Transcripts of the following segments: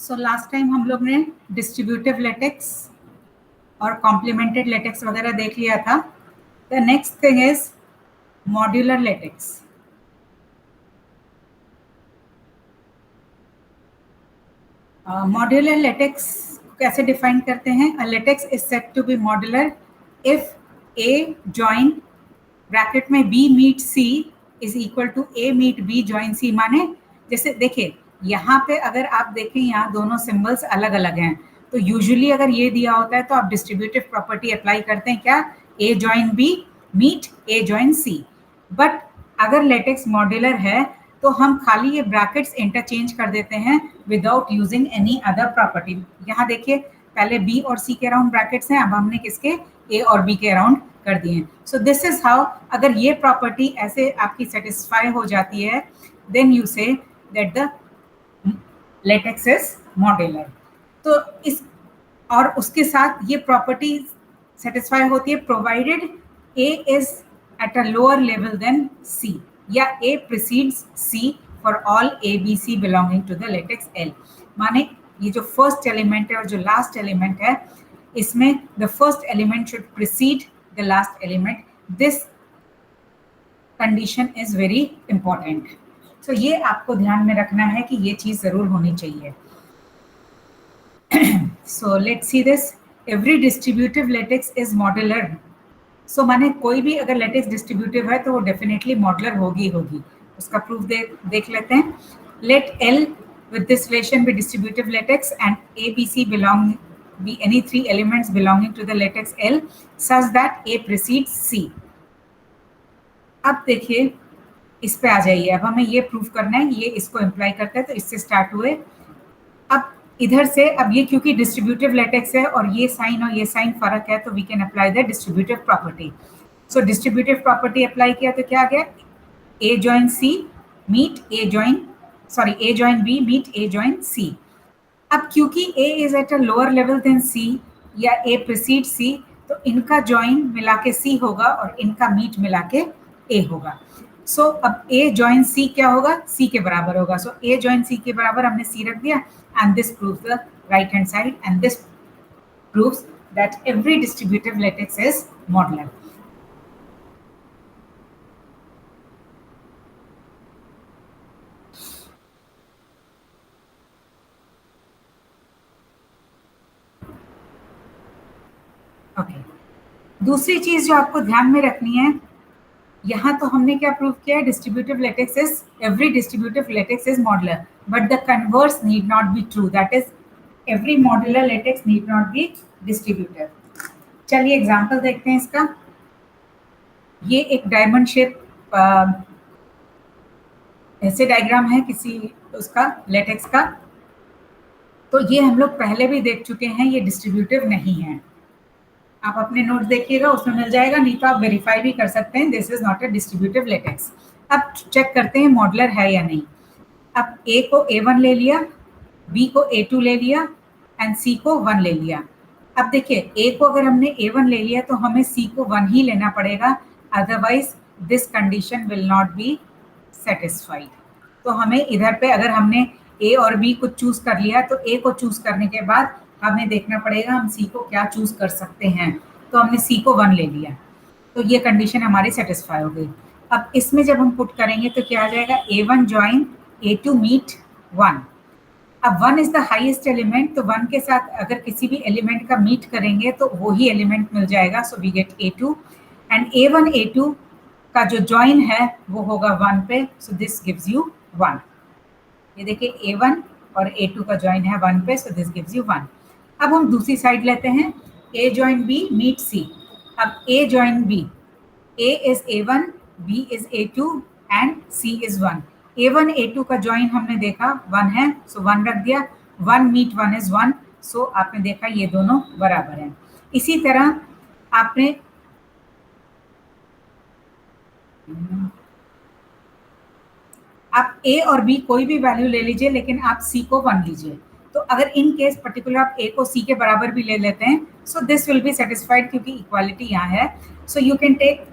So last time हम लोग ने डिस्ट्रीब्यूटिव लेटेक्स और कॉम्प्लीमेंटेड लेटेक्स वगैरह देख लिया था. The next thing is modular lattice. Modular lattice कैसे डिफाइन करते हैं? A lattice is said to be modular if a join bracket में b meet c is equal to a meet b join c. माने जैसे देखिए यहाँ पे अगर आप देखें यहाँ दोनों सिंबल्स अलग अलग हैं, तो यूजुअली अगर ये दिया होता है तो आप डिस्ट्रीब्यूटिव प्रॉपर्टी अप्लाई करते हैं, क्या? A join b meet a join c. But अगर लेटेक्स मॉड्यूलर है तो हम खाली ये ब्रैकेट्स इंटरचेंज कर देते हैं without using any other property. यहाँ देखिए पहले बी और सी के अराउंड ब्रैकेट्स हैं, अब हमने किसके? ए और बी के अराउंड कर दिए हैं. सो दिस इज हाउ, अगर ये प्रॉपर्टी ऐसे आपकी सेटिस्फाई हो जाती है then you say that the lattice is modular. तो इस और उसके साथ ये प्रॉपर्टी सेटिस्फाई होती है provided a is at a lower level than c या a precedes c for all A B C belonging to the lattice L. माने ये जो फर्स्ट एलिमेंट है और जो लास्ट एलिमेंट है इसमें the first element should precede the last element. This condition is very important. So ये आपको ध्यान में रखना है कि ये चीज जरूर होनी चाहिए. So let's see this. Every distributive latex is modular. So माने कोई भी अगर लेटेक्स डिस्ट्रीब्यूटिव है तो वो डेफिनेटली मॉडुलर होगी. उसका प्रूफ देख लेते हैं. Let L with this relation be distributive latex and A, B, C be any three elements belonging to the latex L such that A precedes C. अब देखिए इस पे आ जाइए. अब हमें ये प्रूफ करना है, ये इसको इम्प्लाई करता है तो इससे स्टार्ट हुए. अब इधर से अब ये क्योंकि डिस्ट्रीब्यूटिव लेटेक्स है और ये साइन फर्क है तो we can apply the distributive property. So distributive property apply किया तो क्या आ गया? A join c meet a join b meet a join c. अब क्योंकि a is at a lower level than c या ए प्रिसीड सी तो इनका जॉइन मिला के सी होगा और इनका मीट मिला के ए होगा. सो अब ए जॉइन सी क्या होगा? सी के बराबर होगा. सो ए जॉइन सी के बराबर हमने सी रख दिया and this proves the right hand side and this proves that every distributive latex is modular. Okay. दूसरी चीज जो आपको ध्यान में रखनी है, यहाँ तो हमने क्या प्रूव किया है? Distributive latex is every distributive latex is modular, but the converse need not be true. That is every modular latex need not be distributive. चलिए एग्जांपल देखते हैं इसका. ये एक डायमंड शेप ऐसे डायग्राम है किसी उसका लेटेक्स का. तो ये हम लोग पहले भी देख चुके हैं, ये डिस्ट्रीब्यूटिव नहीं है. आप अपने नोट्स देखिएगा, उसमें मिल जाएगा, नहीं तो आप वेरीफाई भी कर सकते हैं. This is not a distributive latex. अब चेक करते हैं मॉडुलर है या नहीं. अब ए को A1 ले लिया, बी को A2 ले लिया एंड सी को 1 ले लिया. अब देखिए ए को अगर हमने A1 ले लिया तो हमें सी को 1 ही लेना पड़ेगा, otherwise this condition will not be satisfied. तो हमें इधर पे अगर हमने ए और बी को चूज कर लिया तो ए को चूज करने के बाद हमें देखना पड़ेगा हम सी को क्या चूज कर सकते हैं. तो हमने सी को 1 ले लिया तो ये कंडीशन हमारी सेटिस्फाई हो गई. अब इसमें जब हम पुट करेंगे तो क्या आ जाएगा? A1 join A2 meet 1. अब 1 इज द हाईएस्ट एलिमेंट, तो 1 के साथ अगर किसी भी एलिमेंट का मीट करेंगे तो वही एलिमेंट मिल जाएगा. So we get A2 and A1 A2 का जो जॉइन है वो होगा 1 पे. So this gives you 1. ये देखिए A1 और A2 का जॉइन है 1 पे, सो दिस गिव्स यू 1. अब हम दूसरी साइड लेते हैं. A join B meet C. अब A join B, A is A1, B is A2 and C is 1. A1 A2 का जॉइन हमने देखा 1 है, सो 1 रख दिया. 1 मीट 1 इज 1. सो आपने देखा ये दोनों बराबर हैं. इसी तरह आपने आप A और B कोई भी वैल्यू ले लीजिए लेकिन आप C को 1 लीजिए. तो अगर इन केस पर्टिकुलर आप A को C के बराबर भी ले लेते हैं so this will be satisfied क्योंकि इक्वालिटी यहाँ है. So you can take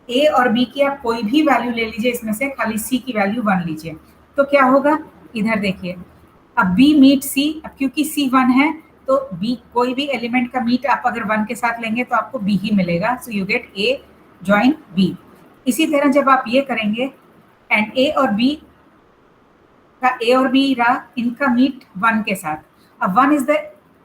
A और B की आप कोई भी वैल्यू ले लीजिए, इसमें से खाली C की वैल्यू 1 लीजिए. तो क्या होगा? इधर देखिए अब B मीट C, अब क्योंकि C 1 है तो B कोई भी एलिमेंट का मीट आप अगर 1 के साथ लेंगे तो आपको B ही मिलेगा, सो you gate A join B। इसी तरह जब आप ये करेंगे एंड A और B का A और B रहा, इनका मीट 1 के साथ, अब 1 इज द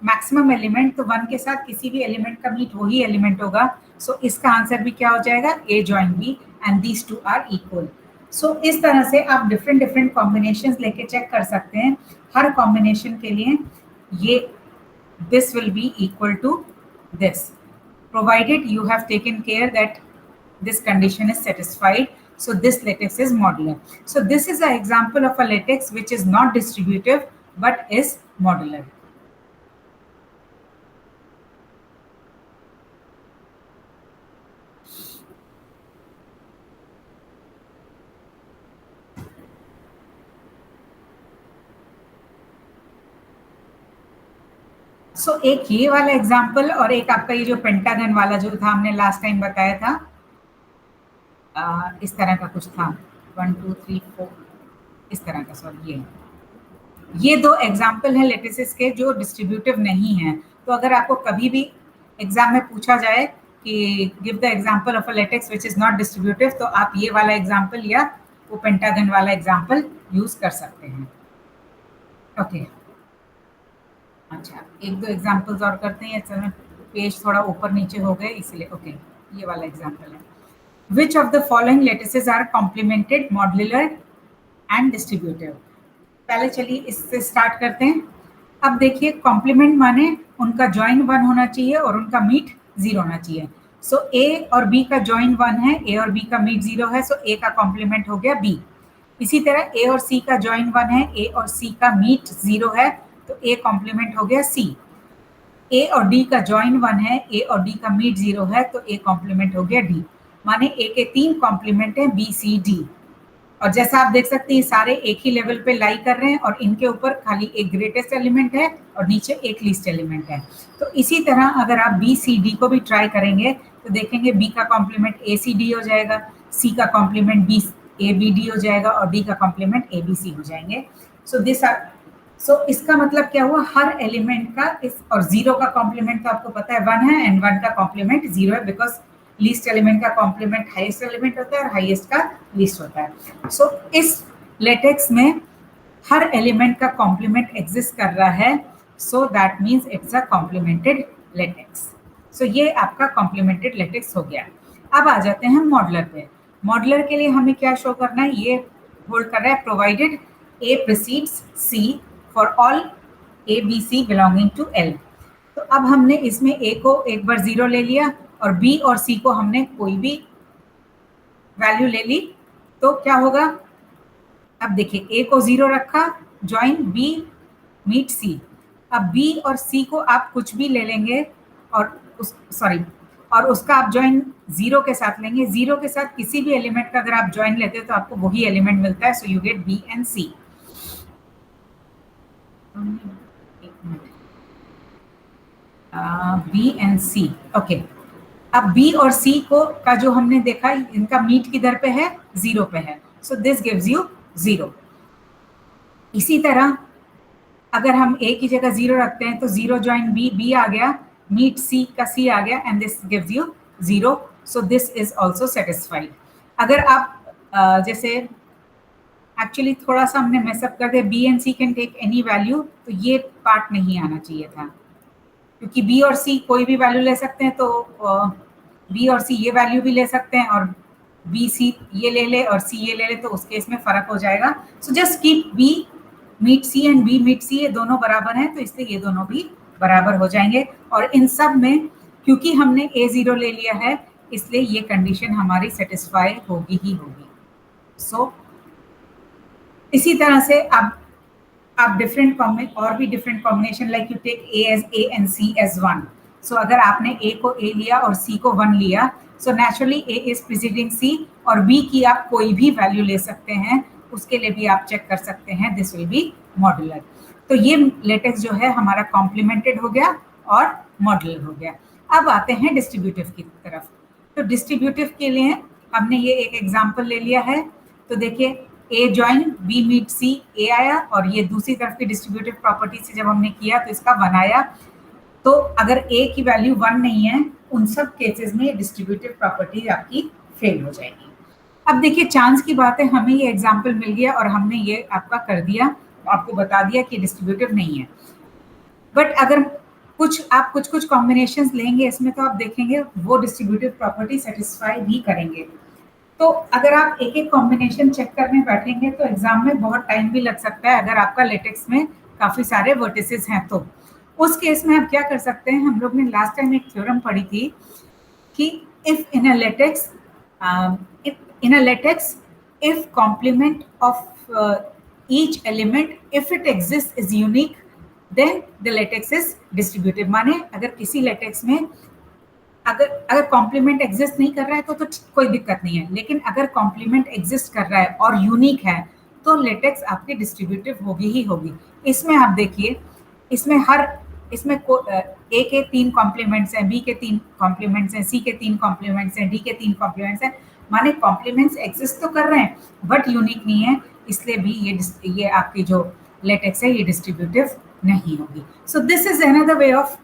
मैक्सिमम एलिमेंट, तो 1 के साथ किसी भी एलिमेंट का मीट वही एलिमेंट होगा, सो इसका आंसर भी क्या हो जाएगा, A join B and these two are equal. So इस तरह से आप डिफरेंट डिफरेंट कॉम्बिनेशंस लेके चेक कर सकते हैं। हर कॉम्बिनेशन के लिए ये this will be equal to this, provided you have taken care that this condition is satisfied. So this latex is modular. So this is an example of a latex which is not distributive but is modular. सो एक ये वाला example और एक आपका ये जो pentagon वाला जो था हमने लास्ट टाइम बताया था, इस तरह का कुछ था 1 2 3 4 इस तरह का, सॉरी ये दो एग्जाम्पल हैं लेटिसेस के जो डिस्ट्रीब्यूटिव नहीं हैं। तो अगर आपको कभी भी एग्जाम में पूछा जाए कि give the example of a latex which is not distributive, तो आप ये वाला एग्जाम्पल या वो पेंटागन वाला एग्जाम्पल यूज कर सकते हैं। ओके अच्छा, एक दो एग्जाम्पल्स और करते हैं, असल में पेज थोड़ा ऊपर नीचे हो गए इसलिए। ओके ये वाला एग्जाम्पल है, which of the following lattices are complemented, modular and distributive. पहले चलिए इससे स्टार्ट करते हैं। अब देखिए कॉम्प्लीमेंट माने उनका जॉइन 1 होना चाहिए और उनका मीट 0 होना चाहिए। सो A और B का जॉइन 1 है, A और B का मीट 0 है, सो A का कॉम्प्लीमेंट हो गया B। इसी तरह A और C का जॉइन 1 है, A और C का मीट 0 है, तो A कॉम्प्लीमेंट हो गया C। A और D का जॉइन 1 है, A और D का मीट 0 है, तो A कॉम्प्लीमेंट हो गया D। माने A के 3 कॉम्प्लीमेंट है B C D। और जैसा आप देख सकते हैं सारे एक ही लेवल पे लाई कर रहे हैं और इनके ऊपर खाली एक ग्रेटेस्ट एलिमेंट है और नीचे एक लीस्ट एलिमेंट है। तो इसी तरह अगर आप बी सी डी को भी ट्राई करेंगे तो देखेंगे बी का कॉम्प्लीमेंट ए सी डी हो जाएगा, सी का complement B A B D हो जाएगा और डी का कॉम्प्लीमेंट ए बी सी हो जाएंगे। सो इसका मतलब क्या हुआ, हर एलिमेंट का इस और 0 का कॉम्प्लीमेंट तो आपको पता है 1 है एंड 1 का कॉम्प्लीमेंट 0 है, बिकॉज लीस्ट एलिमेंट का कॉम्प्लीमेंट हाईएस्ट एलिमेंट होता है और हाईएस्ट का लीस्ट होता है। सो इस लेटेक्स में हर एलिमेंट का कॉम्प्लीमेंट एग्जिस्ट कर रहा है, so that means it's a complemented lattice. So ये आपका कॉम्प्लीमेंटेड लेटेक्स हो गया। अब आ जाते हैं मॉडलर पे। मॉडलर के लिए हमें क्या शो करना है, ये होल्ड कर रहा है provided A precedes C for all A B C belonging to L. तो अब हमने इसमें ए को एक बार 0 ले लिया और बी और सी को हमने कोई भी वैल्यू ले ली, तो क्या होगा, अब देखिए ए को 0 रखा, ज्वाइन बी मीट सी। अब बी और सी को आप कुछ भी ले लेंगे और उसका आप ज्वाइन 0 के साथ लेंगे, 0 के साथ किसी भी एलिमेंट का अगर आप ज्वाइन लेते हो तो आपको वही एलिमेंट मिलता है, so you get B and C. B and C, okay. अब बी और सी को का जो हमने देखा इनका मीट किधर पे है, 0 पे है, सो दिस गिव्स यू 0। इसी तरह अगर हम ए की जगह 0 रखते हैं तो 0 ज्वाइन बी, बी आ गया, मीट सी का सी आ गया and this gives you 0, so this is also satisfied. अगर आप जैसे एक्चुअली थोड़ा सा हमने मेसअप कर दिया, B and C can take any value, तो ये पार्ट नहीं आना चाहिए था, क्योंकि बी और सी कोई भी वैल्यू ले सकते हैं, तो बी और सी ये वैल्यू भी ले सकते हैं और बी सी ये ले ले और सी ये ले ले, तो उस केस में फर्क हो जाएगा। So just keep b meet c and b meet c, ये दोनों बराबर हैं, तो इसलिए ये दोनों भी बराबर हो जाएंगे। और इन सब में क्योंकि हमने ए 0 ले लिया है इसलिए ये कंडीशन हमारी सेटिस्फाई होगी ही होगी। सो इसी तरह से अब आप डिफरेंट और भी different combination, like you take A as A and C as 1। So अगर आपने ए को ए लिया और सी को 1 लिया, so naturally A is preceding C और बी की आप कोई भी वैल्यू ले सकते हैं, उसके लिए भी आप चेक कर सकते हैं, दिस विल बी मॉड्यूलर। तो ये लेटेक्स जो है हमारा कॉम्प्लीमेंटेड हो गया और मॉड्यूलर हो गया। अब आते हैं डिस्ट्रीब्यूटिव की तरफ। तो डिस्ट्रीब्यूटिव के लिए हमने ये एक एग्जाम्पल ले लिया है, तो देखिए ए ज्वाइन बी मीट सी, ए आया, और ये दूसरी तरफ की डिस्ट्रीब्यूटिव प्रॉपर्टी से जब हमने किया तो इसका 1 आया। तो अगर ए की वैल्यू 1 नहीं है, उन सब केसेस में डिस्ट्रीब्यूटिव प्रॉपर्टी आपकी फेल हो जाएगी। अब देखिए चांस की बात है, हमें ये एग्जाम्पल मिल गया और हमने ये आपका कर दिया, आपको बता दिया कि डिस्ट्रीब्यूटिव नहीं है। बट अगर आप कुछ कुछ कॉम्बिनेशंस लेंगे इसमें, तो आप देखेंगे वो डिस्ट्रीब्यूटिव प्रॉपर्टी सेटिस्फाई भी करेंगे। तो अगर आप एक एक कॉम्बिनेशन चेक करने बैठेंगे तो एग्जाम में बहुत टाइम भी लग सकता है, अगर आपका लेटेक्स में काफी सारे वर्टिसेस हैं तो। उस केस में आप क्या कर सकते हैं, हम लोग ने लास्ट टाइम एक थ्योरम पढ़ी थी कि if in a latex if complement of each element if it exists is unique then the latex is distributive। माने अगर किसी लेटेक्स में अगर अगर कॉम्प्लीमेंट एग्जिस्ट नहीं कर रहा है तो कोई दिक्कत नहीं है, लेकिन अगर कॉम्प्लीमेंट एग्जिस्ट कर रहा है और यूनिक है तो लेटेक्स आपकी डिस्ट्रीब्यूटिव होगी ही होगी। इसमें आप देखिए, इसमें हर इसमें ए के 3 कॉम्प्लीमेंट्स हैं, बी के 3 कॉम्प्लीमेंट्स हैं, सी के 3 कॉम्प्लीमेंट्स हैं, डी के 3 कॉम्प्लीमेंट्स हैं। माने कॉम्प्लीमेंट्स एग्जिस्ट तो कर रहे हैं बट यूनिक नहीं है, इसलिए भी ये आपकी जो लेटेक्स है ये डिस्ट्रीब्यूटिव नहीं होगी। सो this is another way of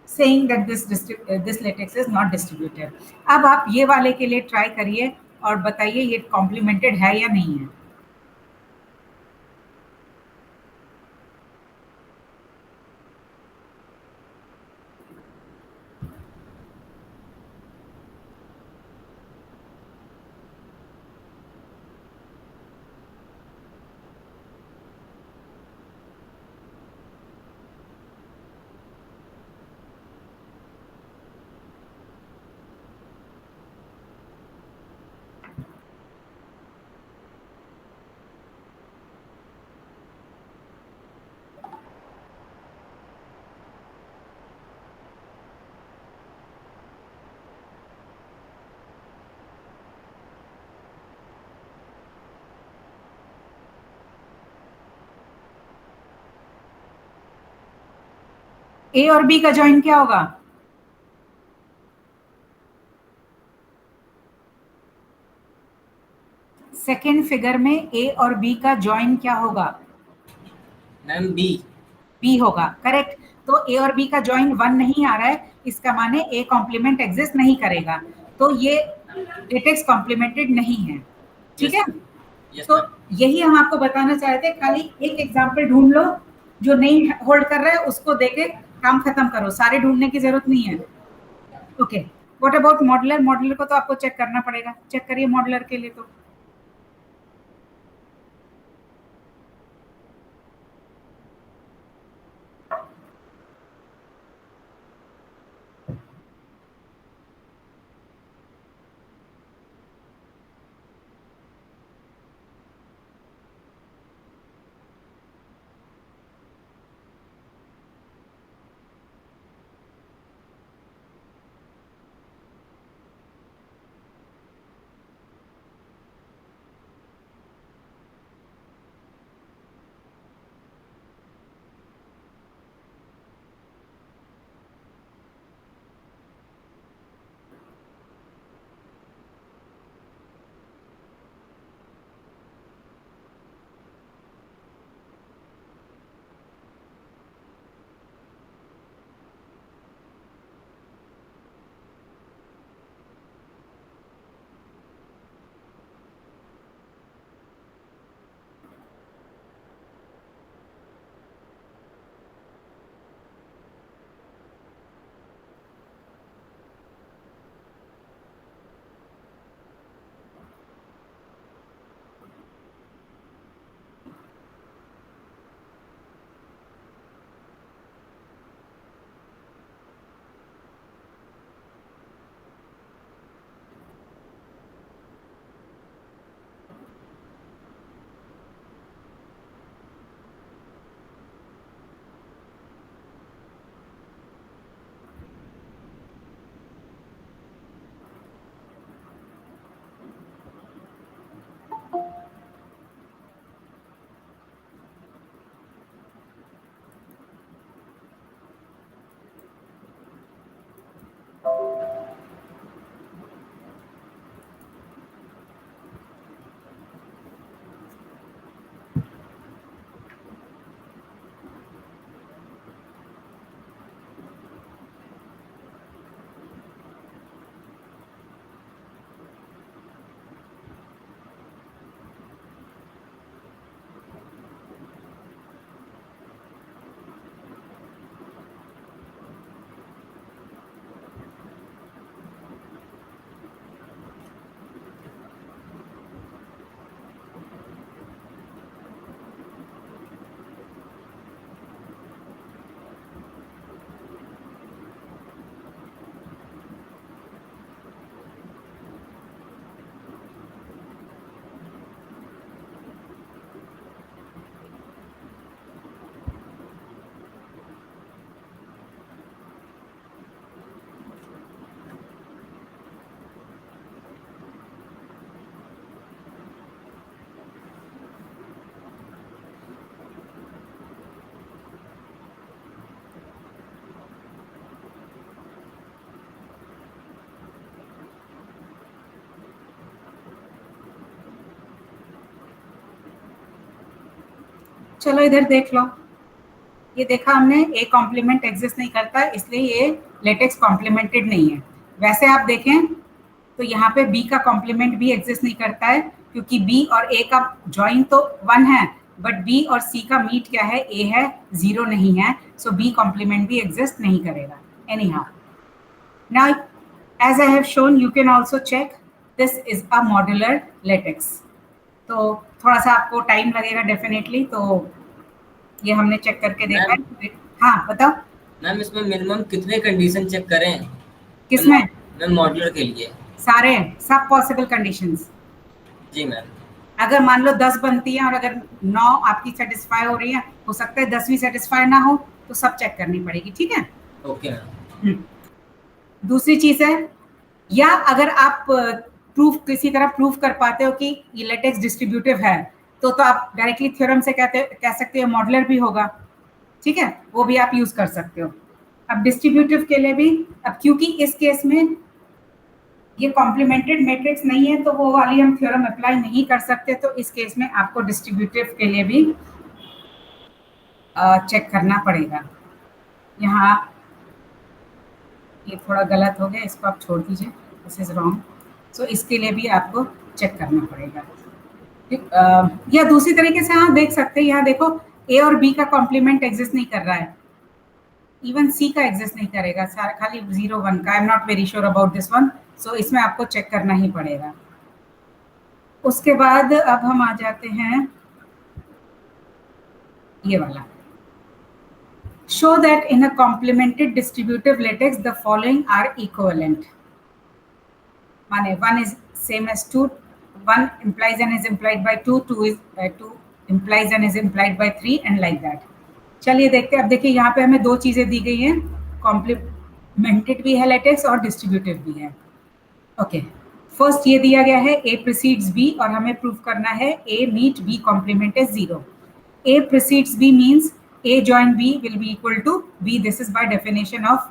saying that this latex is not distributive। अब आप ये वाले के लिए ट्राई करिए और बताइए ये कॉम्प्लीमेंटेड है या नहीं है। ए और बी का ज्वाइन क्या होगा? सेकेंड फिगर में ए और बी का ज्वाइन क्या होगा? Ma'am B. बी होगा, करेक्ट। तो ए और बी का ज्वाइन 1 नहीं आ रहा है, इसका माने ए कॉम्प्लीमेंट एग्जिस्ट नहीं करेगा, तो ये लेटेक्स कॉम्प्लीमेंटेड नहीं है। ठीक है, तो यही हम आपको बताना चाहते हैं। खाली एक एग्जाम्पल ढूंढ लो जो नहीं होल्ड कर रहा है, उसको देके काम खत्म करो, सारे ढूंढने की जरूरत नहीं है। Okay, what about modular? Modular को तो आपको चेक करना पड़ेगा, चेक करिए मॉडुलर के लिए। तो चलो इधर देख लो, ये देखा हमने ए कॉम्प्लीमेंट एग्जिस्ट नहीं करता, इसलिए ये लेटेक्स कॉम्प्लीमेंटेड नहीं है। वैसे आप देखें तो यहाँ पे बी का कॉम्प्लीमेंट भी एग्जिस्ट नहीं करता है, क्योंकि बी और ए का ज्वाइन तो 1 है, बट बी और सी का मीट क्या है, ए है, 0 नहीं है, सो बी कॉम्प्लीमेंट भी एग्जिस्ट नहीं करेगा। Anyhow, now as I have shown you can also check this is a modular lattice. तो थोड़ा सा आपको टाइम लगेगा डेफिनेटली, तो ये हमने चेक करके देखा है। हाँ बताओ मैम, इसमें मिनिमम कितने कंडीशन चेक करें? किसमें? मैम मॉड्यूलर के लिए। सारे, सब पॉसिबल कंडीशंस। जी मैम। अगर मान लो 10 बनती है और अगर 9 आपकी सेटिस्फाई हो रही है, हो सकता है 10वीं सेटिस्फाई ना हो, तो सब चेक करनी पड़ेगी, ठीक है। Okay ma'am. दूसरी चीज है, या अगर आप प्रूफ किसी तरह प्रूफ कर पाते हो कि ये लेटेक्स डिस्ट्रीब्यूटिव है, तो आप डायरेक्टली थ्योरम से कह सकते हो मॉडुलर भी होगा, ठीक है, वो भी आप यूज कर सकते हो। अब डिस्ट्रीब्यूटिव के लिए भी, अब क्योंकि इस केस में ये कॉम्प्लीमेंटेड मैट्रिक्स नहीं है, तो वो वाली हम थ्योरम अप्लाई नहीं कर सकते, तो इस केस में आपको डिस्ट्रीब्यूटिव के लिए भी चेक करना पड़ेगा। यहाँ ये थोड़ा गलत हो गया, इसको आप छोड़ दीजिए, दिस इज रॉन्ग। सो इसके लिए भी आपको चेक करना पड़ेगा। या दूसरी तरीके से हाँ देख सकते हैं, यहाँ देखो ए और बी का कॉम्प्लीमेंट एग्जिस्ट नहीं कर रहा है, इवन सी का एग्जिस्ट नहीं करेगा, खाली 0 1 का। I am not very sure about this one, so इसमें आपको चेक करना ही पड़ेगा। उसके बाद अब हम आ जाते हैं ये वाला, show that in a complemented distributive latex the following are equivalent। माने 1 is same as 2, 1 implies and is implied by 2, 2 is 2 implies and is implied by 3 and like that। चलिए देखते हैं। अब देखिए यहाँ पे हमें दो चीजें दी गई हैं, कॉम्प्लीमेंटेड भी है लेटेक्स और डिस्ट्रीब्यूटिव भी है। ओके, फर्स्ट ये दिया गया है ए प्रीसीड्स बी, और हमें प्रूफ करना है a meet B complement is 0। A precedes b means A join B will be equal to B. This is by definition of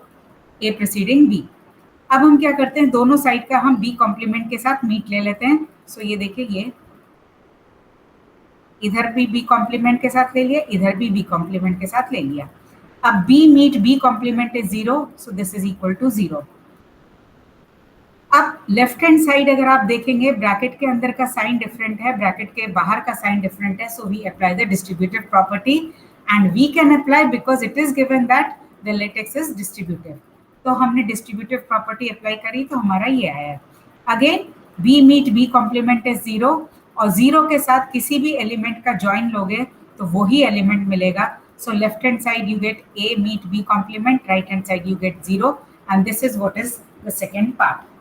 A preceding B। अब हम क्या करते हैं, दोनों साइड का हम B कॉम्प्लीमेंट के साथ मीट ले लेते हैं। सो ये देखिए, ये इधर भी B कॉम्प्लीमेंट के साथ ले लिया, इधर भी B कॉम्प्लीमेंट के साथ ले लिया। अब B meet B complement is 0, so this is equal to 0। अब लेफ्ट हैंड साइड अगर आप देखेंगे, ब्रैकेट के अंदर का साइन डिफरेंट है, ब्रैकेट के बाहर का साइन डिफरेंट है, so we apply the distributive property and we can apply because it is given that the latex is distributive। तो हमने distributive property apply करी, तो हमारा ये आया। Again B meet B complement is 0, और 0 के साथ किसी भी एलिमेंट का ज्वाइन लोगे तो वही एलिमेंट मिलेगा। So left hand side you get A meet B complement, right hand side you get 0, and this is what is the second part।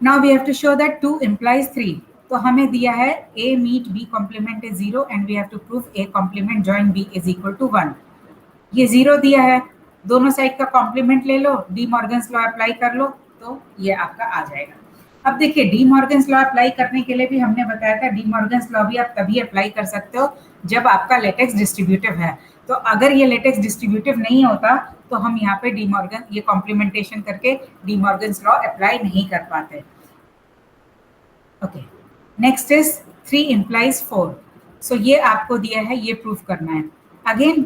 Now we have to show that 2 implies 3। तो हमें दिया है A meet B complement is 0 and we have to prove A complement join B is equal to 1। ये 0 दिया है, दोनों side का complement ले लो, डी मॉर्गन्स लॉ अप्लाई कर लो, तो ये आपका आ जाएगा। अब देखिए, डी मॉर्गन्स लॉ अप्लाई करने के लिए भी हमने बताया था, डी मॉर्गन्स लॉ भी आप तभी अप्लाई कर सकते हो जब आपका लेटेक्स डिस्ट्रीब्यूटिव है। तो अगर ये लेटेक्स डिस्ट्रीब्यूटिव नहीं होता तो हम यहाँ पे डी मॉर्गन ये कॉम्प्लीमेंटेशन करके डी मॉर्गन्स लॉ अप्लाई नहीं कर पाते। Okay, next is 3 implies 4। So ये आपको दिया है, ये प्रूफ करना है। Again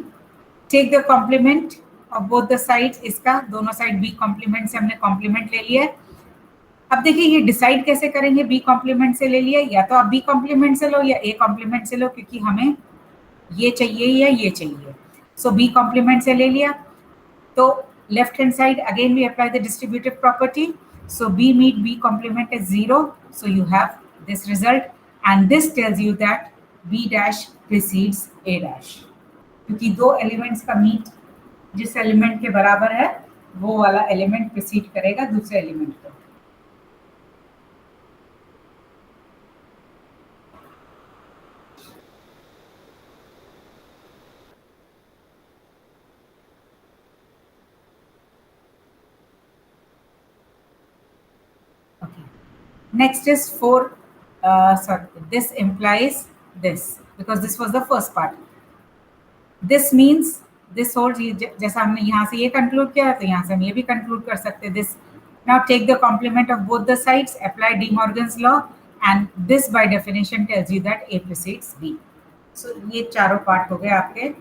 take the complement of both the sides, इसका दोनों साइड बी कॉम्प्लीमेंट से हमने कॉम्प्लीमेंट ले लिया है। अब देखिए ये डिसाइड कैसे करेंगे, बी कॉम्प्लीमेंट से ले लिया, या तो आप बी कॉम्प्लीमेंट से लो या ए कॉम्प्लीमेंट से लो, क्योंकि हमें ये चाहिए या ये चाहिए। सो बी कॉम्प्लीमेंट से ले लिया, तो left hand side again we apply the distributive property. So B meet B complement is 0, so you have this result, and this tells you that B dash precedes A dash, क्योंकि दो elements का meet जिस element के बराबर है वो वाला element preceded करेगा दूसरे एलिमेंट को। Next is 4, sorry, this implies this because this was the first part। This means this holds, जैसा हमने यहाँ से ये कंक्लूड किया तो यहाँ से हम ये भी कंक्लूड कर सकते हैं। This Now take the complement of both the sides, apply De Morgan's law, and this by definition tells you that A precedes B. So ये चारों पार्ट हो गए आपके.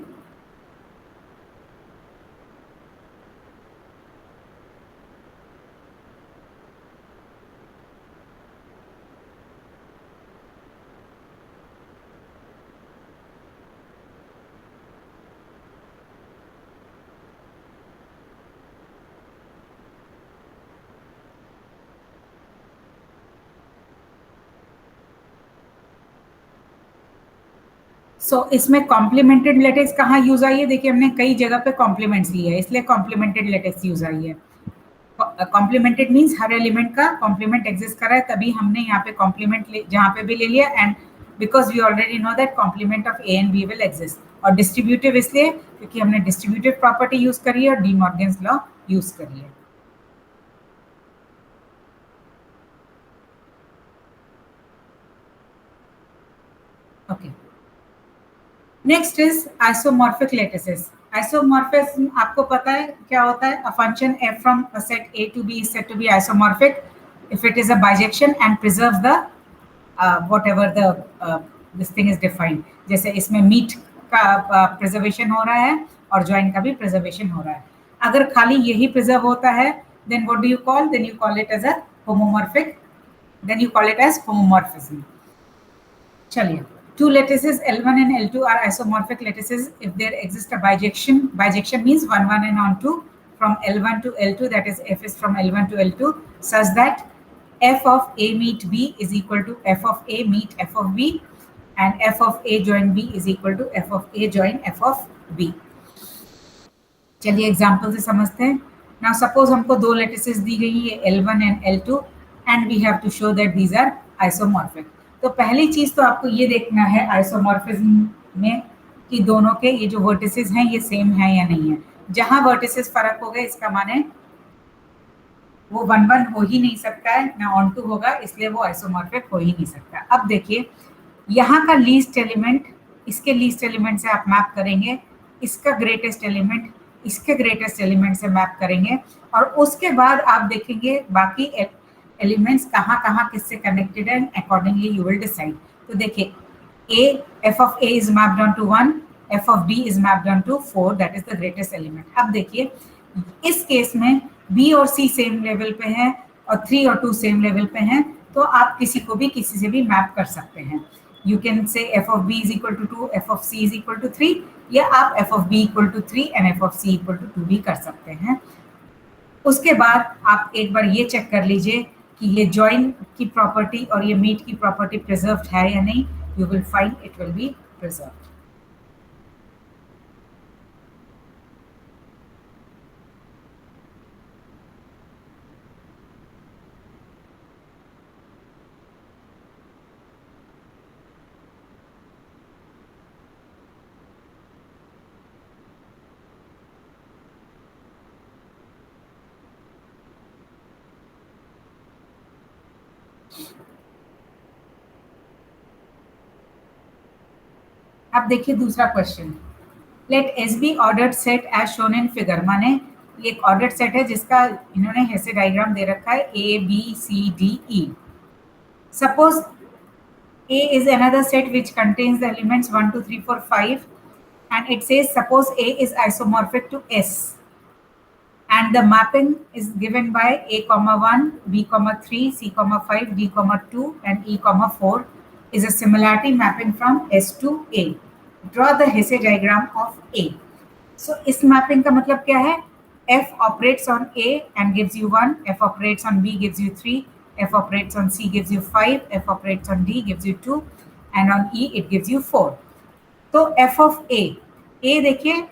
सो इसमें कॉम्प्लीमेंटेड लेटेक्स कहाँ यूज आई है? देखिए हमने कई जगह पे कॉम्प्लीमेंट्स लिए है, इसलिए कॉम्प्लीमेंटेड लेटेक्स यूज आई है. कॉम्प्लीमेंटेड मीन्स हर एलिमेंट का कॉम्प्लीमेंट एग्जिस्ट कर रहा है, तभी हमने यहाँ पे कॉम्प्लीमेंट जहाँ पे भी ले लिया. And because we already know that complement of A and B will exist. और डिस्ट्रीब्यूटिव इसलिए क्योंकि हमने डिस्ट्रीब्यूटिव प्रॉपर्टी यूज करी है और डी मॉर्गन्स लॉ यूज करी है. Okay, next is isomorphic lattices. Isomorphism आपको पता है क्या होता है? A function f from a set A to B is said to be isomorphic if it is a bijection and preserves the whatever the this thing is defined. जैसे इसमें meet का preservation हो रहा है और जॉइन का भी preservation हो रहा है. अगर खाली यही प्रिजर्व होता है then what do you call? Then you call it as a homomorphic. Then you call it as homomorphism. चलिए, two lattices L1 and L2 are isomorphic lattices if there exists a bijection. Bijection means 1, 1 and on 2 from L1 to L2, that is f is from L1 to L2, such that f of A meet B is equal to f of A meet f of B and f of A join B is equal to f of A join f of B. चलिए example से समझते हैं. Now suppose हमको दो lattices दी गई है L1 and L2 and we have to show that these are isomorphic. तो पहली चीज तो आपको ये देखना है आइसोमॉर्फिज्म में कि दोनों के ये जो वर्टिसेस हैं ये सेम है या नहीं है. जहां वर्टिसेस फर्क हो गए इसका माने वो 1, 1 हो ही नहीं सकता है, ना ऑन टू होगा, इसलिए वो आइसोमॉर्फिक हो ही नहीं सकता. अब देखिए यहाँ का लीस्ट एलिमेंट इसके लीस्ट एलिमेंट से आप मैप करेंगे, इसका ग्रेटेस्ट एलिमेंट इसके ग्रेटेस्ट एलिमेंट से मैप करेंगे और उसके बाद आप देखेंगे बाकी एलिमेंट्स कहाँ कहाँ किससे कनेक्टेड है. Accordingly you will decide. तो देखिए A f of A is mapped onto 1, f of B is mapped onto 4, that is the greatest element. अब देखिए इस केस में बी और सी सेम लेवल पे हैं और 3 और 2 सेम लेवल पे हैं, तो आप किसी को भी किसी से भी मैप कर सकते हैं. You can say f of B is equal to 2, f of C is equal to 3, या आप f of B equal to 3 and f of C equal to 2 भी कर सकते हैं. उसके बाद आप एक बार ये चेक कर लीजिए कि ये जॉइन की प्रॉपर्टी और ये मीट की प्रॉपर्टी प्रिजर्व्ड है या नहीं. You will find it will be preserved. अब देखिए दूसरा question. Let S be ordered set as shown in figure. माने ये एक ऑर्डर्ड सेट है जिसका इन्होंने ऐसे डायग्राम दे रखा है A B C D E. Suppose A is another set which contains the elements 1, 2, 3, 4, 5 and it says suppose A is isomorphic to S and the mapping is given by A comma 1, B comma 3, C comma 5, D comma 2 and E comma 4 is a similarity mapping from S to A. Draw the Hesse diagram of A. So इस mapping का मतलब क्या है? F operates on A and gives you 1, F operates on B gives you 3, F operates on C gives you 5, F operates on D gives you 2 and on E it gives you 4. तो F of A, A देखिए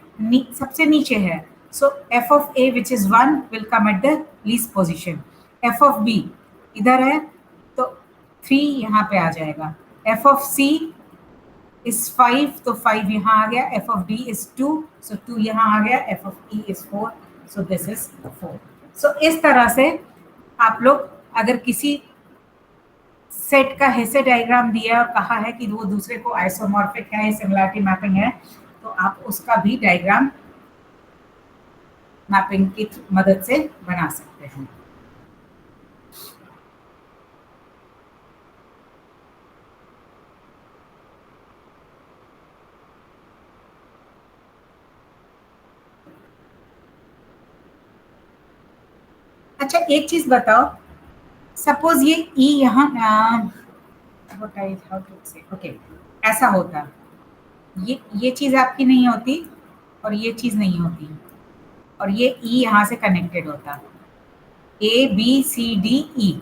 सबसे नीचे है, so F of A which is 1 will come at the least position. F of B इधर है तो 3 यहाँ पे आ जाएगा. F of C is 5 तो 5 यहाँ आ गया. F of D is 2 so 2 यहाँ आ गया. F of E is 4 so this is 4. So इस तरह से आप लोग अगर किसी सेट का हेसे डायग्राम दिया और कहा है कि वो दूसरे को आइसोमॉर्फिक है, सिमिलरिटी मैपिंग है, तो आप उसका भी डायग्राम मैपिंग की मदद से बना सकते हैं. अच्छा एक चीज बताओ, सपोज ये ई यहाँ ओके ऐसा होता, ये चीज आपकी नहीं होती और ये चीज नहीं होती, और ये ई यहाँ से कनेक्टेड होता, ए बी सी डी ई,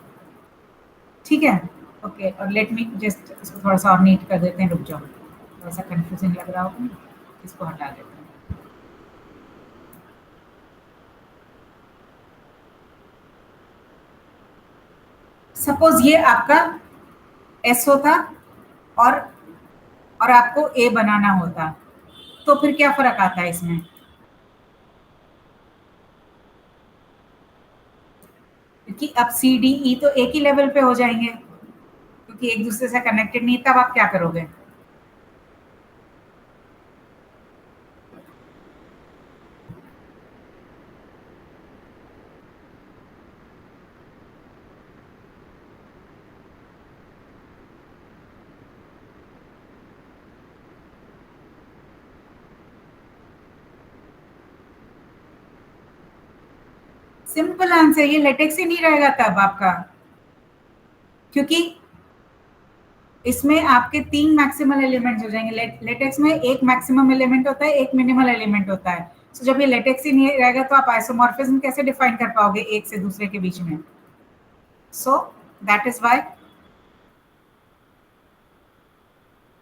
ठीक है। ओके, और लेट मी जस्ट इसको थोड़ा सा और नीट कर देते हैं, रुक जाओ, थोड़ा सा कंफ्यूजिंग लग रहा होगा ना, इसको हटा देते हैं। सपोज ये आपका एस होता और आपको ए बनाना होता, तो फिर क्या फर्क आता है इसमें? क्योंकि अब सी डी ई तो एक ही लेवल पे हो जाएंगे, क्योंकि एक दूसरे से कनेक्टेड नहीं, तब आप क्या करोगे? सिंपल आंसर, ये लेटेक्स ही नहीं रहेगा तब आपका, क्योंकि इसमें आपके 3 मैक्सिमल एलिमेंट्स हो जाएंगे। लेटेक्स में एक मैक्सिमम एलिमेंट होता है, एक मिनिमल एलिमेंट होता है। सो जब ये लेटेक्स ही नहीं रहेगा तो आप आइसोमॉर्फिज्म कैसे डिफाइन कर पाओगे एक से दूसरे के बीच में? So that is why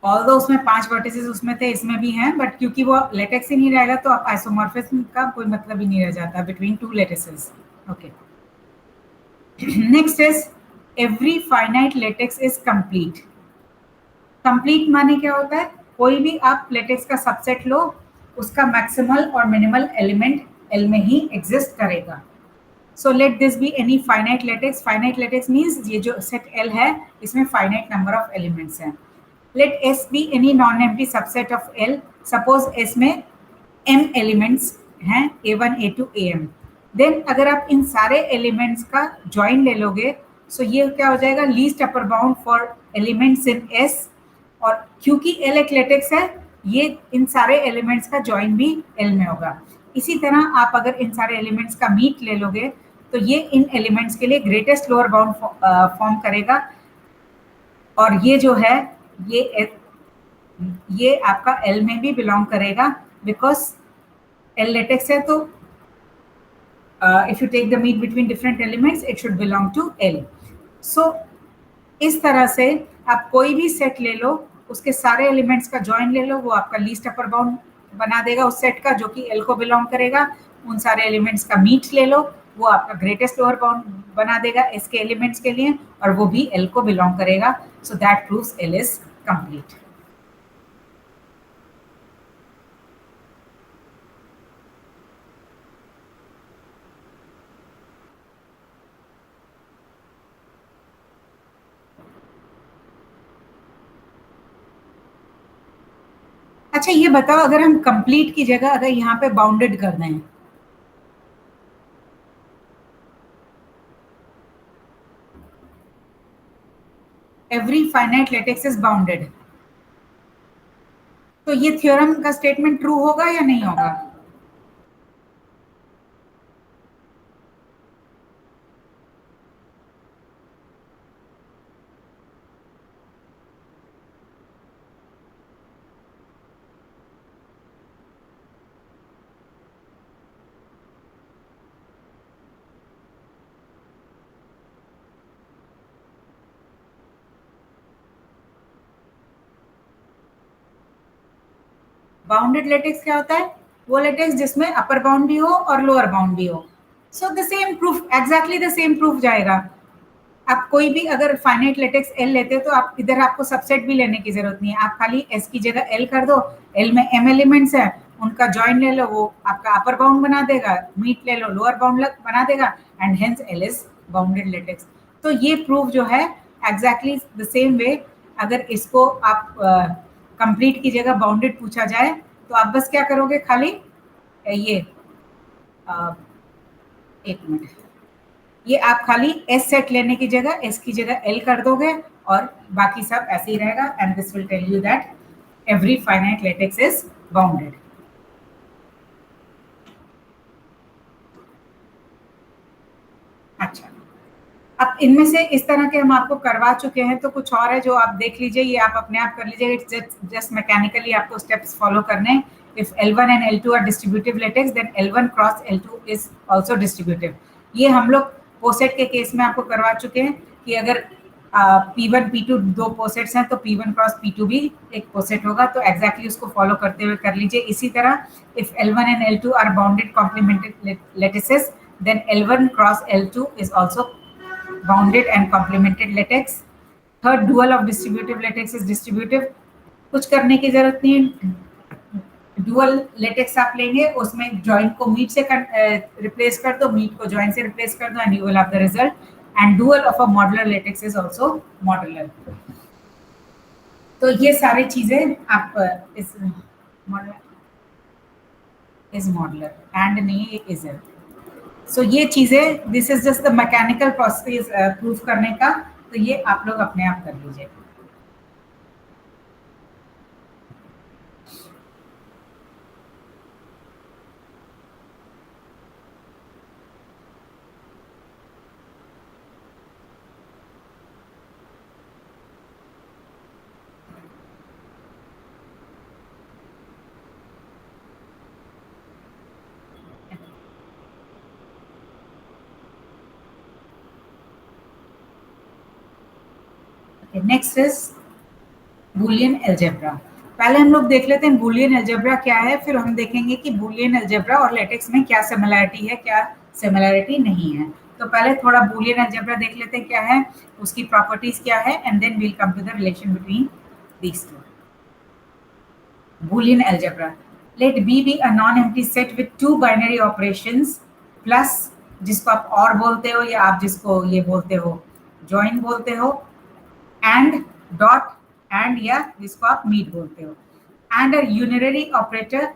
although उसमें 5 वर्टिसेस उसमें थे, इसमें भी हैं, बट क्योंकि वो लेटेक्स ही नहीं रहेगा तो आप आइसोमॉर्फिज्म का कोई मतलब ही नहीं रह जाता between 2 lattices. Okay, next is every finite lattice is complete. Complete माने क्या होता है? कोई भी आप लेटेक्स का सबसेट लो, उसका मैक्सिमल और मिनिमल एलिमेंट एल में ही एग्जिस्ट करेगा। So let this be any finite lattice. Finite lattice means ये जो सेट एल है इसमें फाइनाइट नंबर ऑफ एलिमेंट्स हैं। Let S be any non empty subset of L. Suppose S में m elements हैं, A1 A2 AM। देन अगर आप इन सारे एलिमेंट्स का ज्वाइन ले लोगे, सो ये क्या हो जाएगा? Least upper bound for elements in S. और क्योंकि एल एक लेटेक्स है, ये इन सारे एलिमेंट्स का ज्वाइन भी एल में होगा। इसी तरह आप अगर इन सारे एलिमेंट्स का मीट ले लोगे तो ये इन एलिमेंट्स के लिए ग्रेटेस्ट लोअर बाउंड फॉर्म करेगा, और ये जो है ये आपका एल में भी बिलोंग करेगा, बिकॉज एल लेटेक्स है, तो if you take the mean between different elements it should belong to L. So इस तरह से आप कोई भी सेट ले लो, उसके सारे एलिमेंट्स का जॉइन ले लो, वो आपका लीस्ट अपर बाउंड बना देगा उस सेट का जो कि L को बिलोंग करेगा। उन सारे एलिमेंट्स का मीट ले लो, वो आपका ग्रेटेस्ट लोअर बाउंड बना देगा S के एलिमेंट्स के लिए, और वो भी L को बिलोंग करेगा। So that proves L is complete. अच्छा ये बताओ, अगर हम कंप्लीट की जगह अगर यहाँ पे बाउंडेड कर दें, every finite lattice is bounded, तो ये थ्योरम का स्टेटमेंट ट्रू होगा या नहीं होगा? बाउंडेड लेटेक्स क्या होता है? वो लेटेक्स जिसमें अपर बाउंड भी हो और लोअर बाउंड भी हो। So the same proof, exactly the same proof जाएगा। आप कोई भी अगर फाइनाइट लेटेक्स एल लेते हो तो आप इधर आपको सबसेट भी लेने की जरूरत नहीं है, आप खाली एस की जगह एल कर दो, एल में एम एलिमेंट्स है, उनका जॉइन ले लो, वो आपका अपर बाउंड बना देगा, मीट ले लो लोअर बाउंड बना देगा, and hence L is bounded latex. तो ये प्रूफ जो है एग्जैक्टली द सेम वे, अगर इसको आप कंप्लीट की जगह बाउंडेड पूछा जाए तो आप बस क्या करोगे, खाली ये एक मिनट, ये आप खाली एस सेट लेने की जगह एस की जगह एल कर दोगे और बाकी सब ऐसे ही रहेगा, and this will tell you that every finite lattice is bounded. अब इनमें से इस तरह के हम आपको करवा चुके हैं, तो कुछ और है जो आप देख लीजिए, ये आप अपने आप कर लीजिए। इट्स जस्ट मैकेनिकली आपको स्टेप्स फॉलो करने हैं। If L1 and L2 are distributive lattices, then L1 cross L2 is also distributive. ये हम लोग पोसेट के केस में आपको करवा चुके हैं कि अगर P1 P2 दो पोसेट्स हैं तो P1 क्रॉस P2 भी एक पोसेट होगा, तो एग्जैक्टली उसको फॉलो करते हुए कर लीजिए। इसी तरह if L1 and L2 are bounded complemented lattices, then L1 cross L2 is also bounded and complemented latex. Third, dual of distributive latex is distributive. कुछ करने की जरूरत नहीं है। डुअल लेटेक्स आप लेंगे, उसमें जॉइंट को मीट से रिप्लेस कर दो, मीट को जॉइंट से रिप्लेस कर दो, and you will have the result. And dual of a modular latex is also modular. तो ये सारी चीजें आप इस मॉड्यूलर एंड नहीं इज इट। सो ये चीजें, this is just the mechanical process proof करने का, तो ये आप लोग अपने आप कर लीजिए। Next is Boolean algebra. पहले हम लोग देख लेते हैं बूलियन अलजेब्रा क्या है, फिर हम देखेंगे कि बूलियन अलजेब्रा और लेटेक्स में क्या सिमिलैरिटी है, क्या सिमिलैरिटी नहीं है। तो पहले थोड़ा बूलियन अलजेब्रा देख लेते हैं क्या है, उसकी प्रॉपर्टीज क्या है, and then we'll come to the relation between these two. Boolean algebra, let B be a non empty set with two binary operations plus, जिसको आप और बोलते हो या आप जिसको ये बोलते हो जॉइन बोलते हो, एंड डॉट एंड या जिसको आप मीट बोलते हो, and a unitary operator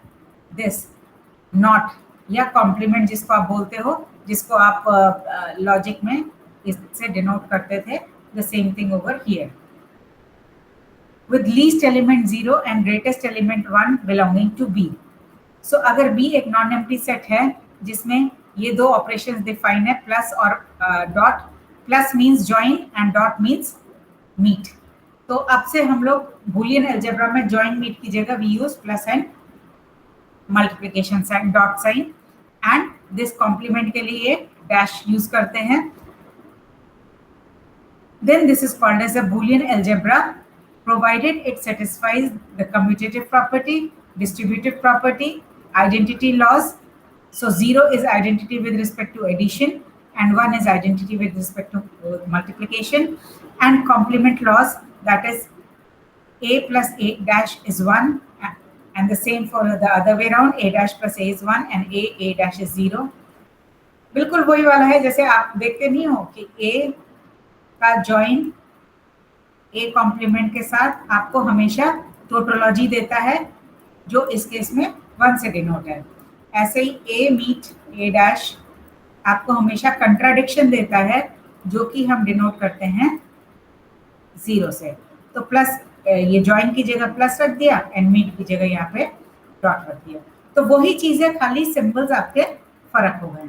this not या कॉम्प्लीमेंट जिसको आप बोलते हो, जिसको आप लॉजिक में इससे डिनोट करते थे, the same thing over here, with least element 0 and greatest element 1 belonging to B। So अगर B एक नॉन एम्प्टी सेट है जिसमें ये दो ऑपरेशंस डिफाइन है, प्लस और dot, plus means join and dot means meet. तो अब से हम लोग बूलियन अलजेब्रा में जॉइन मीट की जगह we use plus and multiplication sign, dot sign, and this complement के लिए डैश यूज करते हैं। Then this is called as a Boolean algebra provided it satisfies the commutative property, distributive property, identity laws. So 0 is identity with respect to addition and 1 is identity with respect to multiplication, and complement laws, that is a plus a dash is 1 and the same for the other way around, a dash plus a is 1 and a dash is 0। बिल्कुल वही वाला है जैसे आप देखते नहीं हो कि a का जॉइन ए कॉम्प्लीमेंट के साथ आपको हमेशा टोटोलॉजी देता है, जो इस केस में 1 से डिनोट है। ऐसे ही ए मीट ए डैश आपको हमेशा कंट्राडिक्शन देता है, जो कि हम डिनोट करते हैं 0 से। तो प्लस ये जॉइन की जगह प्लस रख दिया एंड मीट की जगह यहाँ पे डॉट रख दिया, तो वही चीजें, खाली सिंबल्स आपके फर्क हो गए।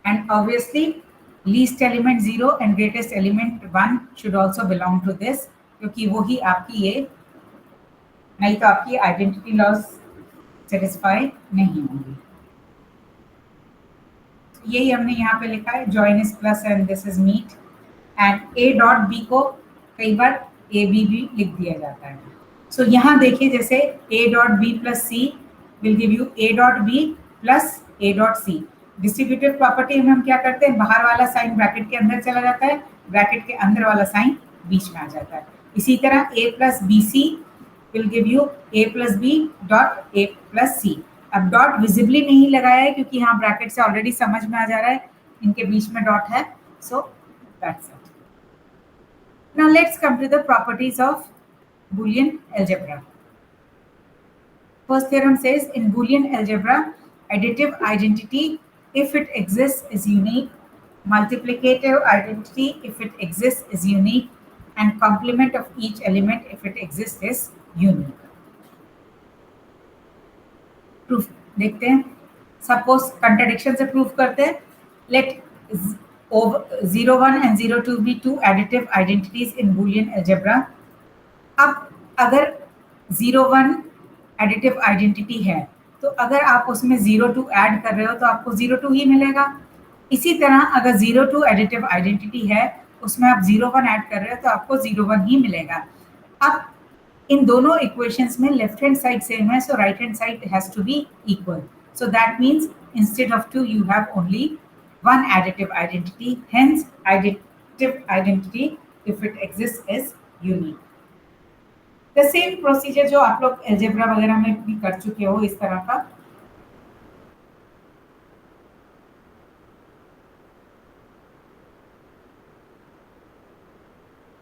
And obviously least element 0 and greatest element 1 should also belong to this, क्योंकि वो ही आपकी ये, नहीं तो आपकी आइडेंटिटी लॉस सेटिस्फाई नहीं होंगी। यही हमने यहाँ पे लिखा है, join is plus and this is meet, and A dot B को कई बार ए बी भी लिख दिया जाता है। सो यहाँ देखिए, जैसे A dot B plus C will give you A dot B plus A dot C. Distributive property में हम क्या करते हैं, बाहर वाला साइन ब्रैकेट के अंदर चला जाता है, ब्रैकेट के अंदर वाला साइन बीच में आ जाता है। इसी तरह a plus b c will give you a plus b dot a plus c. अब डॉट विजिबली नहीं लगाया है क्योंकि यहाँ ब्रैकेट से ऑलरेडी समझ में आ जा रहा है इनके बीच में डॉट है, so that's it. Now let's come to the properties of Boolean algebra. First theorem says in Boolean algebra, additive identity, if it exists, is unique. Multiplicative identity, if it exists, is unique. and complement of each element if it exists is unique. Proof देखते हैं. Suppose contradiction से proof करते हैं. Let 0 1 and 0 2 be two additive identities in Boolean algebra. अब अगर 0 1 additive identity है तो अगर आप उसमें 0 2 ऐड कर रहे हो तो आपको 0 2 ही मिलेगा. इसी तरह अगर 0 2 एडिटिव आइडेंटिटी है उसमें आप 0 1 ऐड कर रहे हो तो आपको 0 1 ही मिलेगा. अब इन दोनों इक्वेशंस में लेफ्ट हैंड साइड सेम है, so right hand side has to be equal. So that means instead of 2 you have only one additive identity, hence additive identity if it exists is unique. The same procedure जो आप लोग algebra वगैरह में भी कर चुके हो इस तरह का.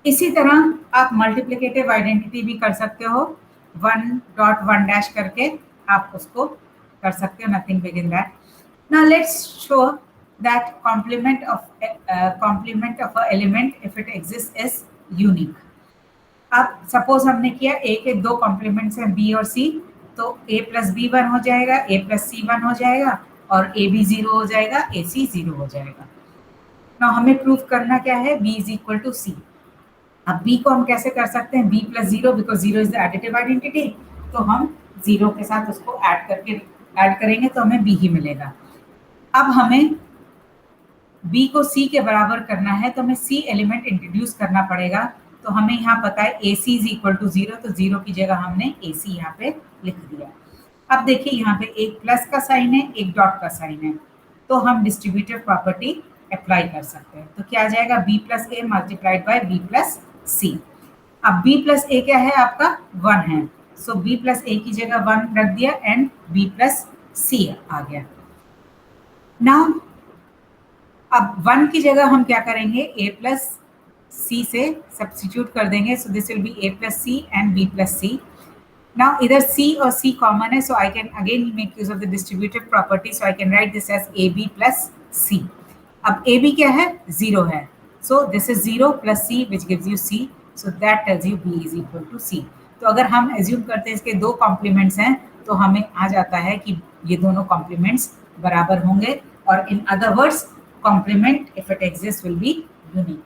इसी तरह आप मल्टीप्लिकेटिव आइडेंटिटी भी कर सकते हो. 1.1 करके आप उसको कर सकते हो. Nothing big in that. Now let's show that complement of a element if it exist is unique. अब सपोज हमने किया ए के दो कॉम्प्लीमेंट्स हैं बी और सी, तो ए प्लस बी 1 हो जाएगा, ए प्लस सी 1 हो जाएगा और ए बी 0 हो जाएगा, ए सी 0 हो जाएगा. नाउ हमें प्रूफ करना क्या है, B is equal to C. अब बी को हम कैसे कर सकते हैं, B plus 0 because 0 is the additive identity, तो हम 0 के साथ उसको ऐड करेंगे तो हमें बी ही मिलेगा. अब हमें बी को सी के बराबर करना है तो हमें सी एलिमेंट इंट्रोड्यूस करना पड़ेगा. तो हमें यहाँ पता है ए सी इज इक्वल टू 0, तो 0 की जगह हमने ए सी यहाँ पे लिख दिया. अब देखिए यहाँ पे एक प्लस का साइन है, एक डॉट का साइन है, तो हम डिस्ट्रीब्यूटिव प्रॉपर्टी अप्लाई कर सकते हैं. तो क्या आ जाएगा, b plus A multiplied by b plus c. अब बी प्लस ए क्या है आपका 1 है, सो बी प्लस ए की जगह 1 रख दिया एंड बी प्लस सी आ गया. नाउ अब 1 की जगह हम क्या करेंगे, ए प्लस सी से सब्स्टिट्यूट कर देंगे. So this will be a plus c and b plus c. Now इधर सी और सी कॉमन है, so I can again make use of the distributive property. So I can write this as a b plus c. अब a b क्या है, 0 है, so this is 0 plus c which gives you c. So that tells you b is equal to c. तो अगर हम assume करते हैं इसके दो कॉम्प्लीमेंट्स हैं तो हमें आ जाता है कि ये दोनों कॉम्प्लीमेंट्स बराबर होंगे. और in other words complement if it exist will be unique.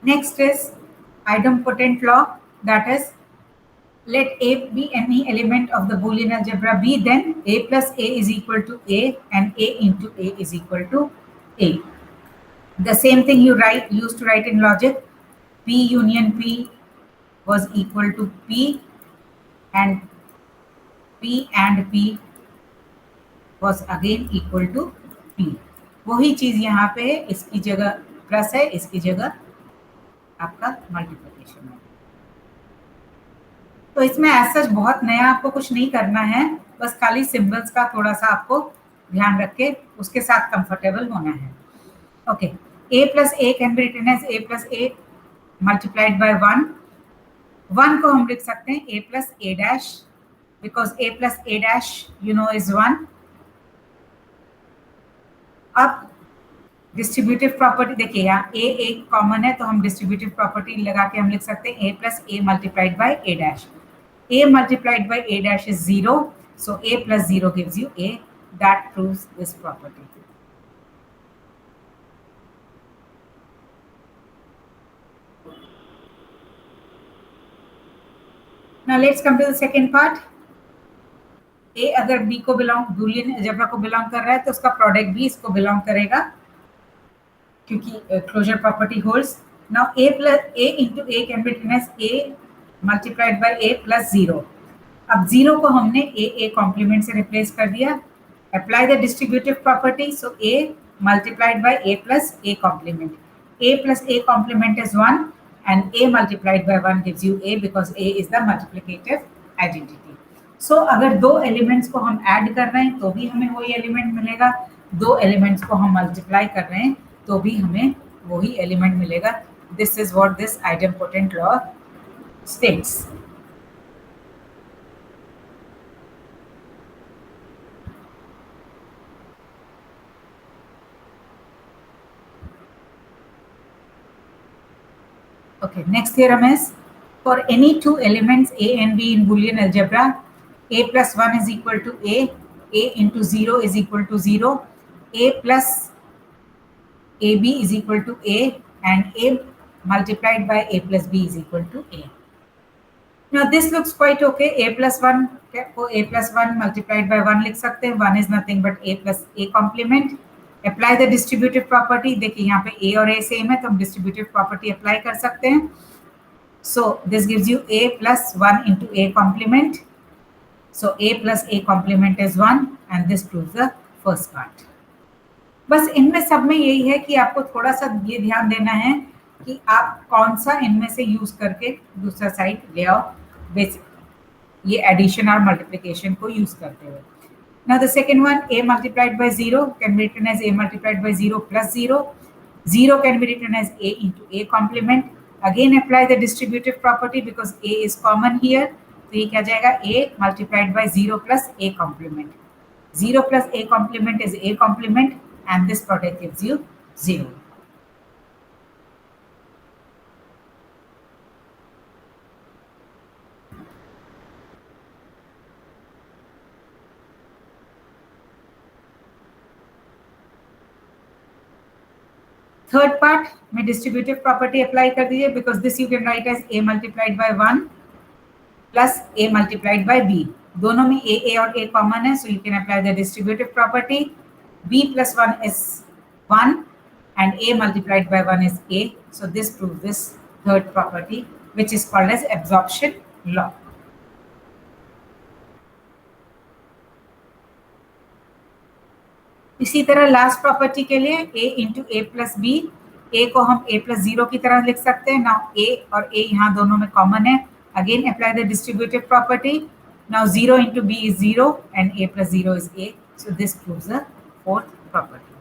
Next is idempotent law, that is let A be any element of the Boolean algebra B, then A plus A is equal to A and A into A is equal to A. The same thing you used to write in logic. P union P was equal to P and P was again equal to P. वही चीज यहाँ पे है, इसकी जगह plus है, इसकी जगह आपका मल्टीप्लिकेशन है. तो इसमें ऐसा बहुत नया आपको कुछ नहीं करना है, बस खाली सिंबल्स का थोड़ा सा आपको ध्यान रख के उसके साथ कंफर्टेबल होना है. Okay, a plus A can be written as a plus A multiplied by 1. 1 को हम लिख सकते हैं a plus A dash, because a plus A dash you know is 1. अब डिस्ट्रीब्यूटिव प्रॉपर्टी देखिए, यहाँ ए एक कॉमन है तो हम डिस्ट्रीब्यूटिव प्रॉपर्टी लगा के हम लिख सकते हैं a plus A multiplied bye A dash. a multiplied by a dash is 0, so a plus 0 gives you a. That proves this property. Now let's come to the second part. a अगर b को Boolean algebra को belong कर रहा है तो उसका product भी इसको बिलोंग करेगा, क्योंकि closure property holds. Now a plus a into a can be written as a multiplied by a plus 0. अब 0 को हमने a कॉम्प्लीमेंट से रिप्लेस कर दिया. Apply the distributive property, so a multiplied by a plus a complement. a plus a complement is 1 and a multiplied by 1 gives you a because a is the multiplicative identity. So अगर दो elements को हम add कर रहे हैं तो भी हमें वही एलिमेंट मिलेगा. दो एलिमेंट्स को हम मल्टीप्लाई कर रहे हैं तो भी हमें वही एलिमेंट मिलेगा. This is what this idempotent law states. Okay, next theorem is for any two elements A and B in Boolean algebra, A plus 1 is equal to A into 0 is equal to 0, A plus AB is equal to A, and A multiplied by A plus B is equal to A. Now this looks quite okay. A plus 1 को A plus 1 multiplied by 1 लिख सकते हैं. 1 is nothing but A plus A complement. Apply the distributive property. देखिए यहाँ पे A और A same है तो हम distributive property apply कर सकते हैं. So this gives you A plus 1 into A complement. So A plus A complement is 1 and this proves the first part. बस इनमें सब में यही है कि आपको थोड़ा सा ये ध्यान देना है कि आप कौन सा इनमें से यूज करके दूसरा साइड ले आओ. बेसिक ये एडिशन और मल्टीप्लिकेशन को यूज करते हुए. Now the second one, A multiplied by 0 can be written as A multiplied by 0 plus 0. 0 can be written as A into A complement. Again apply the distributive property because A is common here. तो ये क्या जाएगा A multiplied by 0 plus A complement. 0 plus A complement is A complement and this product gives you 0. Third part में distributive property apply कर दीजिए because this you can write as A multiplied by 1 plus A multiplied by B. दोनों में A और A common है so you can apply the distributive property. B plus 1 is 1 and A multiplied by 1 is A. So this proves this third property which is called as absorption law. इसी तरह last property के लिए A into A plus B. A को हम A plus 0 की तरह लिख सकते हैं. नाउ A और A यहाँ दोनों में कॉमन है. Again apply the distributive property. Now 0 into B is 0 and A plus 0 is A. So this proves the fourth property.